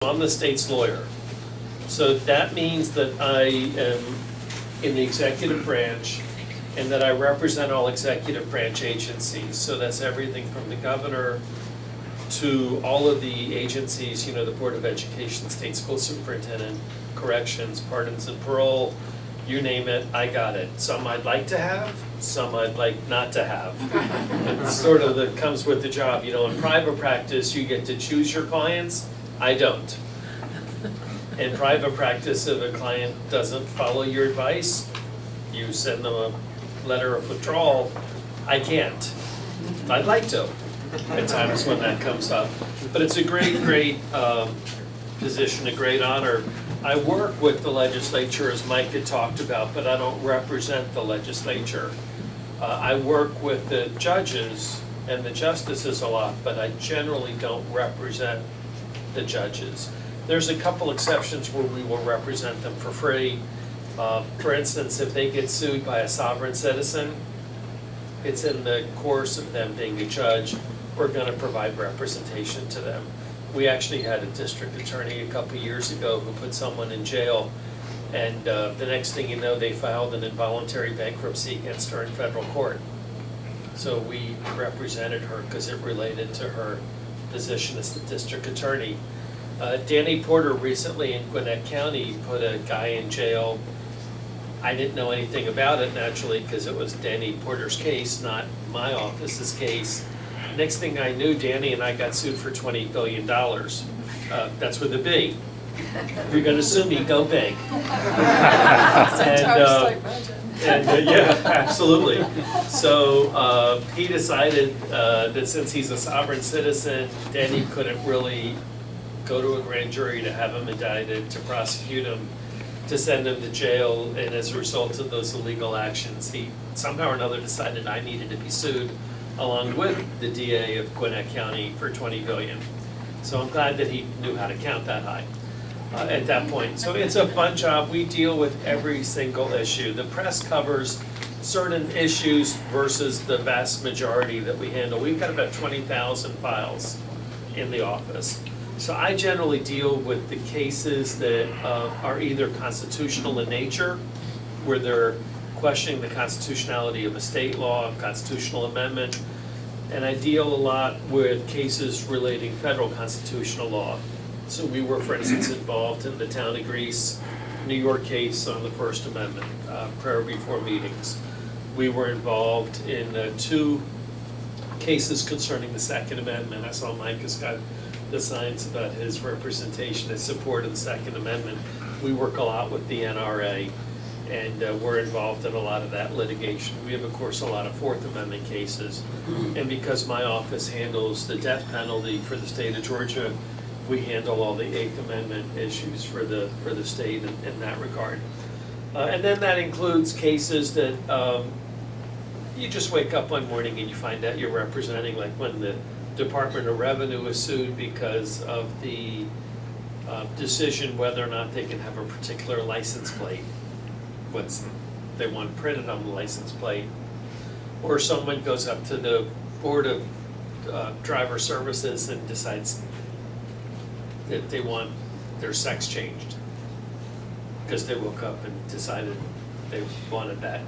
I'm the state's lawyer. So that means that I am in the executive branch and that I represent all executive branch agencies. So that's everything from the governor to all of the agencies, you know, the Board of Education, State School Superintendent, Corrections, Pardons and Parole, you name it, I got it. Some I'd like to have, some I'd like not to have. It sort of that comes with the job. You know, in private practice, you get to choose your clients. I don't. In private practice, if a client doesn't follow your advice, you send them a letter of withdrawal. I can't. I'd like to at times when that comes up. But it's a great position, a great honor. I work with the legislature, as Mike had talked about, but I don't represent the legislature. I work with the judges and the justices a lot, but I generally don't represent the judges. There's a couple exceptions where we will represent them for free. For instance, if they get sued by a sovereign citizen, it's in the course of them being a judge, we're gonna provide representation to them. We actually had a district attorney a couple years ago who put someone in jail, and the next thing you know, they filed an involuntary bankruptcy against her in federal court. So we represented her because it related to her position as the district attorney. Danny Porter recently in Gwinnett County put a guy in jail. I didn't know anything about it naturally because it was Danny Porter's case, not my office's case. Next thing I knew, Danny and I got sued for $20 billion. That's with a B. If you're gonna sue me, go big. Yeah, absolutely. So he decided that since he's a sovereign citizen, Danny couldn't really go to a grand jury to have him indicted, to prosecute him, to send him to jail, and as a result of those illegal actions, he somehow or another decided I needed to be sued along with the DA of Gwinnett County for $20 billion. So I'm glad that he knew how to count that high at that point. So it's a fun job. We deal with every single issue. The press covers certain issues versus the vast majority that we handle. We've got about 20,000 files in the office. So I generally deal with the cases that are either constitutional in nature, where they're questioning the constitutionality of a state law, a constitutional amendment, and I deal a lot with cases relating federal constitutional law. So we were, for instance, involved in the Town of Greece, New York case on the First Amendment, prayer before meetings. We were involved in 2 cases concerning the Second Amendment. I saw Mike has got the signs about his representation and support of the Second Amendment. We work a lot with the NRA, and we're involved in a lot of that litigation. We have, of course, a lot of Fourth Amendment cases, and because my office handles the death penalty for the state of Georgia, we handle all the Eighth Amendment issues for the state in that regard. And then that includes cases that you just wake up one morning and you find out you're representing, like when the Department of Revenue is sued because of the decision whether or not they can have a particular license plate. They want printed on the license plate. Or someone goes up to the Board of Driver Services and decides that they want their sex changed because they woke up and decided they wanted that.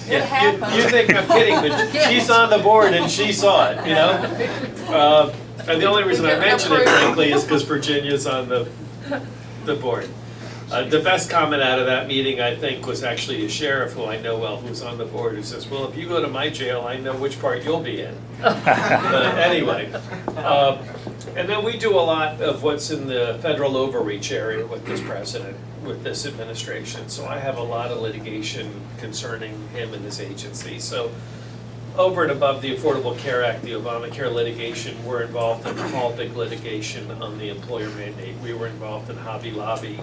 You think I'm kidding, but she's on the board and she saw it, you know? And the only reason I mention it, frankly, is because Virginia's on the board. The best comment out of that meeting, I think, was actually a sheriff who I know well, who's on the board, who says, well, if you go to my jail, I know which part you'll be in. But anyway, and then we do a lot of what's in the federal overreach area with this president, with this administration. So I have a lot of litigation concerning him and his agency. So over and above the Affordable Care Act, the Obamacare litigation, we're involved in the Paulding litigation on the employer mandate. We were involved in Hobby Lobby,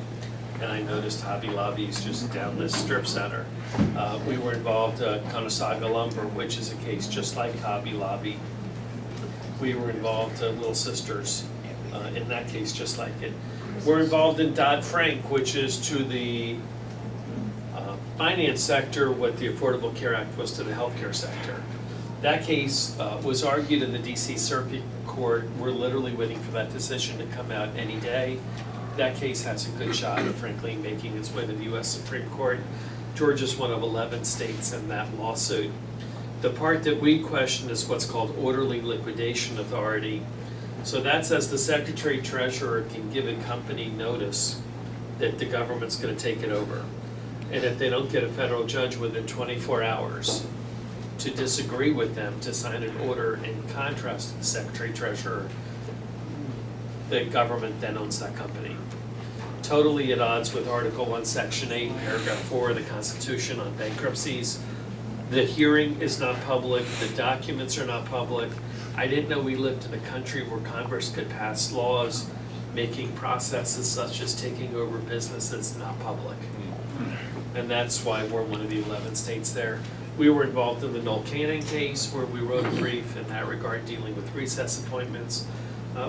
and I noticed Hobby Lobby's just down this strip center. We were involved in Conesaga Lumber, which is a case just like Hobby Lobby. We were involved in Little Sisters, in that case just like it. We're involved in Dodd-Frank, which is to the finance sector what the Affordable Care Act was to the healthcare sector. That case was argued in the DC Circuit Court. We're literally waiting for that decision to come out any day. That case has a good shot of frankly making its way to the US Supreme Court. Georgia's one of 11 states in that lawsuit. The part that we question is what's called orderly liquidation authority. So that says the Secretary Treasurer can give a company notice that the government's going to take it over. And if they don't get a federal judge within 24 hours to disagree with them, to sign an order in contrast to the Secretary Treasurer, the government then owns that company. Totally at odds with Article 1, Section 8, Paragraph 4 of the Constitution on bankruptcies. The hearing is not public, the documents are not public. I didn't know we lived in a country where Congress could pass laws making processes such as taking over businesses not public. And that's why we're one of the 11 states there. We were involved in the Noel Cannon case where we wrote a brief in that regard dealing with recess appointments.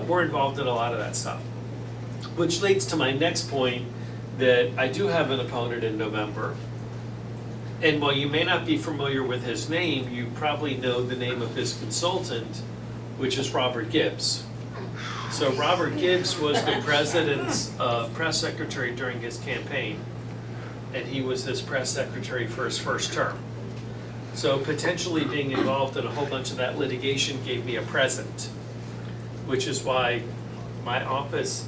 We're involved in a lot of that stuff. Which leads to my next point, that I do have an opponent in November. And while you may not be familiar with his name, you probably know the name of his consultant, which is Robert Gibbs. So Robert Gibbs was the president's press secretary during his campaign, and he was his press secretary for his first term. So potentially being involved in a whole bunch of that litigation gave me a present, which is why my office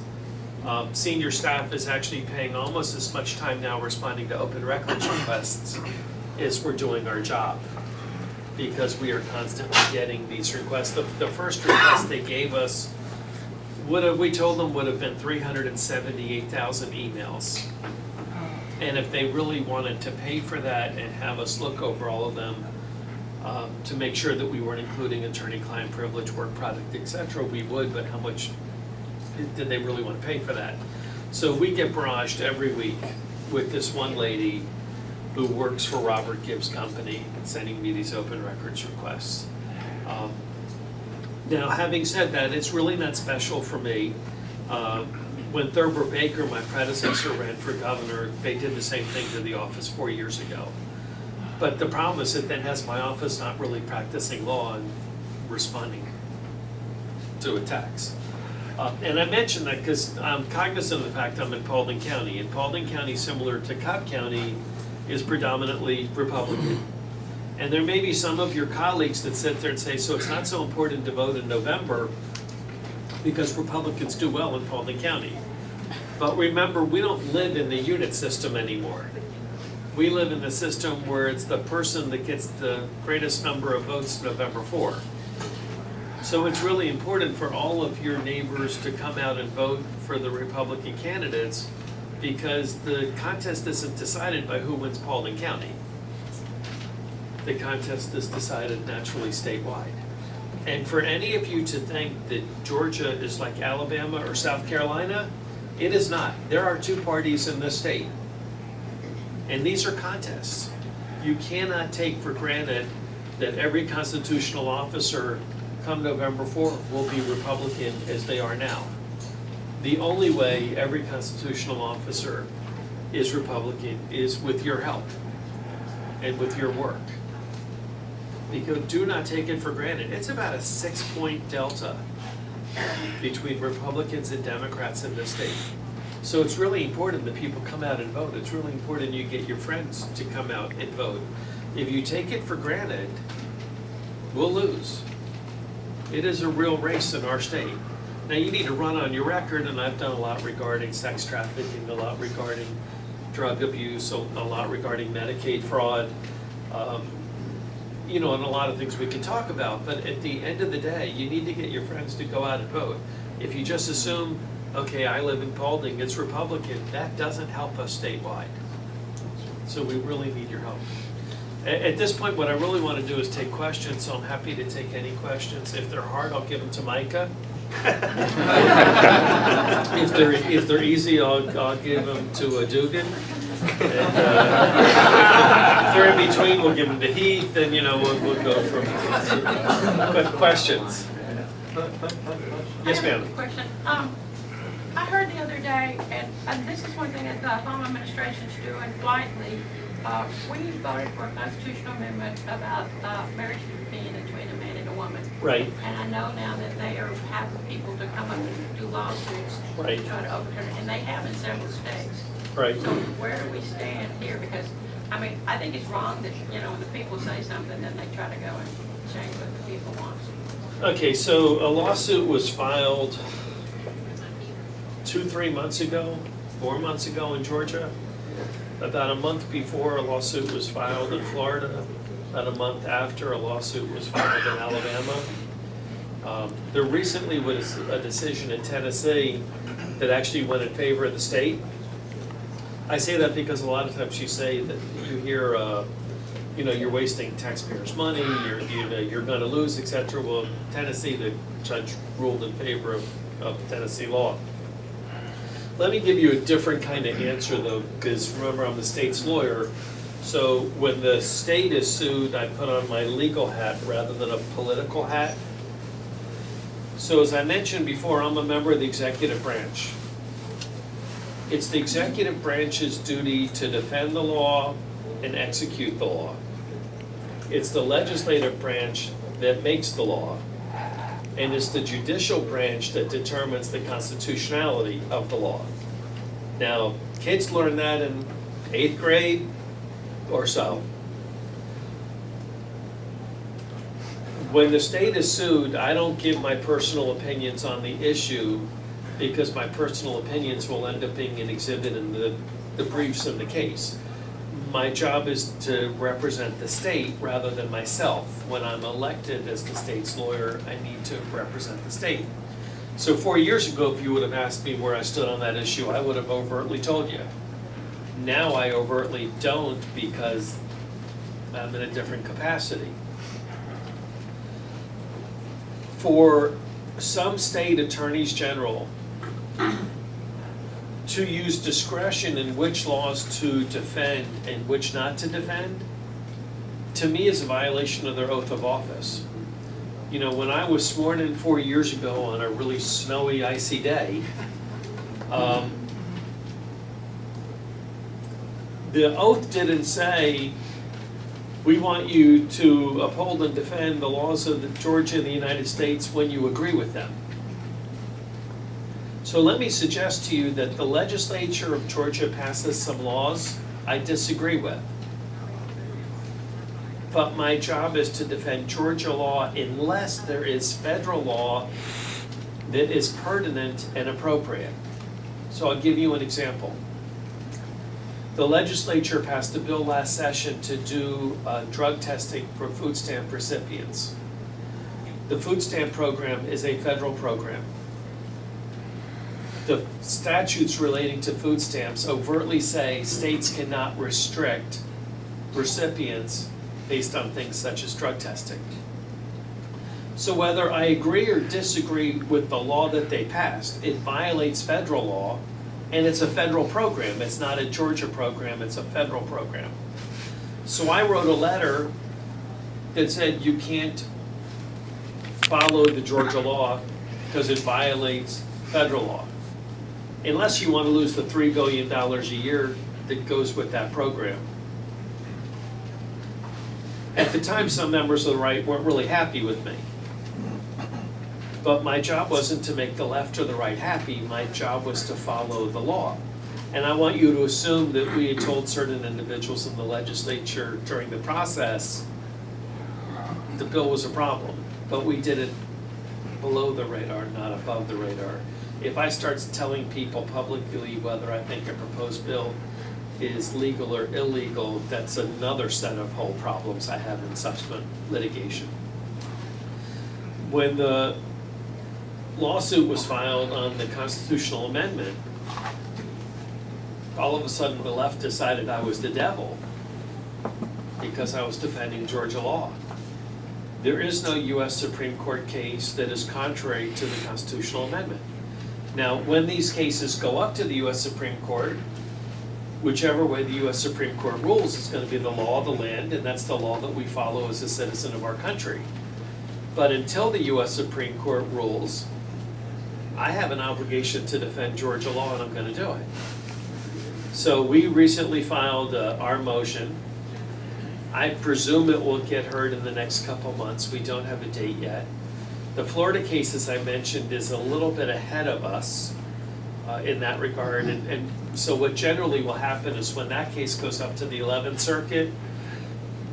senior staff is actually paying almost as much time now responding to open records requests as we're doing our job, because we are constantly getting these requests. The first request they gave us we told them would have been 378,000 emails. And if they really wanted to pay for that and have us look over all of them to make sure that we weren't including attorney-client privilege, work product, etc., we would, but how much did they really want to pay for that? So we get barraged every week with this one lady who works for Robert Gibbs' company sending me these open records requests. Now, having said that, it's really not special for me. When Thurber Baker, my predecessor, ran for governor, they did the same thing to the office 4 years ago. But the problem is it then has my office not really practicing law and responding to attacks. And I mention that because I'm cognizant of the fact I'm in Paulding County. And Paulding County, similar to Cobb County, is predominantly Republican. And there may be some of your colleagues that sit there and say, so it's not so important to vote in November because Republicans do well in Paulding County. But remember, we don't live in the unit system anymore. We live in the system where it's the person that gets the greatest number of votes November 4. So it's really important for all of your neighbors to come out and vote for the Republican candidates, because the contest isn't decided by who wins Paulding County. The contest is decided naturally statewide. And for any of you to think that Georgia is like Alabama or South Carolina, it is not. There are two parties in this state. And these are contests. You cannot take for granted that every constitutional officer come November 4 will be Republican as they are now. The only way every constitutional officer is Republican is with your help and with your work. Because do not take it for granted. It's about a 6-point delta between Republicans and Democrats in this state. So it's really important that people come out and vote. It's really important you get your friends to come out and vote. If you take it for granted, we'll lose. It is a real race in our state. Now you need to run on your record, and I've done a lot regarding sex trafficking, a lot regarding drug abuse, a lot regarding Medicaid fraud, and a lot of things we can talk about. But at the end of the day, you need to get your friends to go out and vote. If you just assume, okay, I live in Paulding, it's Republican, that doesn't help us statewide. So we really need your help. At this point, what I really want to do is take questions, so I'm happy to take any questions. If they're hard, I'll give them to Micah. If they're easy, I'll give them to Dugan. And if they're in between, we'll give them to Heath, and we'll go from questions. Yes, ma'am. Question. I heard the other day, and this is one thing that the Obama administration is doing widely. We voted for a constitutional amendment about marriage being a twin. Right, And I know now that they are having people to come up and do lawsuits Right. to try to overturn it, and they have in several states. right. So where do we stand here? Because, I mean, I think it's wrong that, you know, when the people say something, then they try to go and change what the people want. Okay, so a lawsuit was filed 2-3 months ago, 4 months ago in Georgia. About a month before, a lawsuit was filed in Florida. About a month after, a lawsuit was filed in Alabama. There recently was a decision in Tennessee that actually went in favor of the state. I say that because a lot of times you say that you hear, you know, you're wasting taxpayers' money, you're gonna lose, et cetera. Well, Tennessee, the judge ruled in favor of Tennessee law. Let me give you a different kind of answer though, because remember, I'm the state's lawyer. So when the state is sued, I put on my legal hat rather than a political hat. So as I mentioned before, I'm a member of the executive branch. It's the executive branch's duty to defend the law and execute the law. It's the legislative branch that makes the law. And it's the judicial branch that determines the constitutionality of the law. Now, kids learn that in 8th grade or so. When the state is sued, I don't give my personal opinions on the issue because my personal opinions will end up being an exhibit in the briefs of the case. My job is to represent the state rather than myself. When I'm elected as the state's lawyer, I need to represent the state. So 4 years ago, if you would have asked me where I stood on that issue, I would have overtly told you. Now I overtly don't because I'm in a different capacity. For some state attorneys general to use discretion in which laws to defend and which not to defend, to me is a violation of their oath of office. You know, when I was sworn in 4 years ago on a really snowy, icy day, the oath didn't say, we want you to uphold and defend the laws of Georgia and the United States when you agree with them. So let me suggest to you that the legislature of Georgia passes some laws I disagree with. But my job is to defend Georgia law unless there is federal law that is pertinent and appropriate. So I'll give you an example. The legislature passed a bill last session to do drug testing for food stamp recipients. The food stamp program is a federal program. The statutes relating to food stamps overtly say states cannot restrict recipients based on things such as drug testing. So whether I agree or disagree with the law that they passed, it violates federal law, and it's a federal program. It's not a Georgia program, it's a federal program. So I wrote a letter that said you can't follow the Georgia law because it violates federal law. Unless you want to lose the $3 billion a year that goes with that program. At the time, some members of the right weren't really happy with me. But my job wasn't to make the left or the right happy, my job was to follow the law. And I want you to assume that we had told certain individuals in the legislature during the process the bill was a problem, but we did it below the radar, not above the radar. If I start telling people publicly whether I think a proposed bill is legal or illegal, that's another set of whole problems I have in subsequent litigation. When the lawsuit was filed on the constitutional amendment, all of a sudden the left decided I was the devil because I was defending Georgia law. There is no US Supreme Court case that is contrary to the constitutional amendment. Now, when these cases go up to the US Supreme Court, whichever way the US Supreme Court rules is going to be the law of the land, and that's the law that we follow as a citizen of our country. But until the US Supreme Court rules, I have an obligation to defend Georgia law, and I'm going to do it. So we recently filed our motion. I presume it will get heard in the next couple months. We don't have a date yet. The Florida case, as I mentioned, is a little bit ahead of us in that regard. And so what generally will happen is when that case goes up to the 11th Circuit,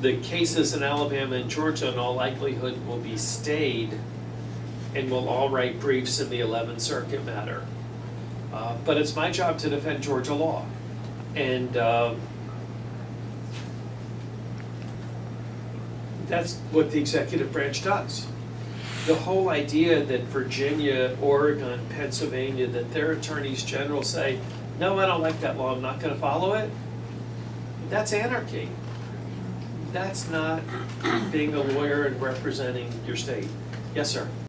the cases in Alabama and Georgia in all likelihood will be stayed and we'll all write briefs in the 11th Circuit matter. But it's my job to defend Georgia law. And that's what the executive branch does. The whole idea that Virginia, Oregon, Pennsylvania, that their attorneys general say, no, I don't like that law, I'm not gonna follow it, that's anarchy. That's not being a lawyer and representing your state. Yes, sir.